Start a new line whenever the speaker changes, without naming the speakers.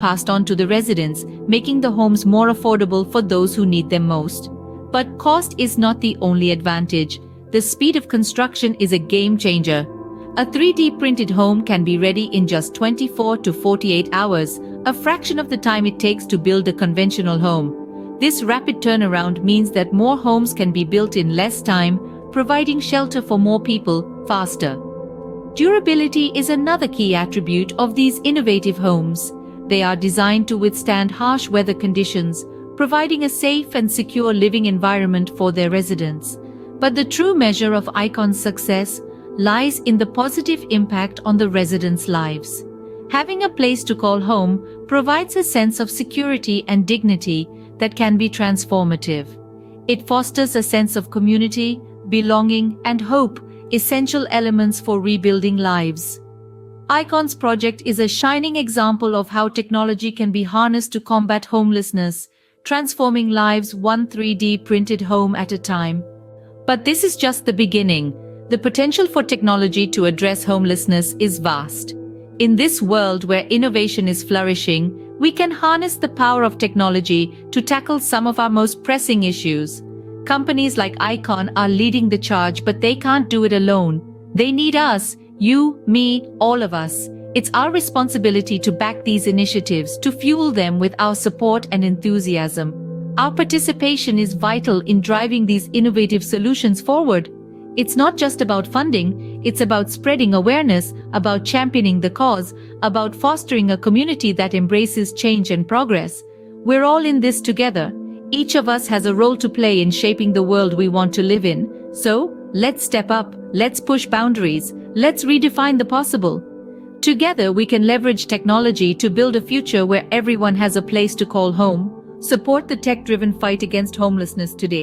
passed on to the residents, making the homes more affordable for those who need them most. But cost is not the only advantage. The speed of construction is a game changer. A 3D printed home can be ready in just 24 to 48 hours, a fraction of the time it takes to build a conventional home. This rapid turnaround means that more homes can be built in less time, providing shelter for more people faster. Durability is another key attribute of these innovative homes. They are designed to withstand harsh weather conditions, providing a safe and secure living environment for their residents. But the true measure of Icon's success lies in the positive impact on the residents' lives. Having a place to call home provides a sense of security and dignity that can be transformative. It fosters a sense of community, belonging, and hope, essential elements for rebuilding lives. Icon's project is a shining example of how technology can be harnessed to combat homelessness, transforming lives one 3D printed home at a time. But this is just the beginning. The potential for technology to address homelessness is vast. In this world where innovation is flourishing, we can harness the power of technology to tackle some of our most pressing issues. Companies like Icon are leading the charge, but they can't do it alone. They need us, you, me, all of us. It's our responsibility to back these initiatives, to fuel them with our support and enthusiasm. Our participation is vital in driving these innovative solutions forward. It's not just about funding, it's about spreading awareness, about championing the cause, about fostering a community that embraces change and progress. We're all in this together. Each of us has a role to play in shaping the world we want to live in. So, let's step up, let's push boundaries, let's redefine the possible. Together we can leverage technology to build a future where everyone has a place to call home. Support the tech-driven fight against homelessness today.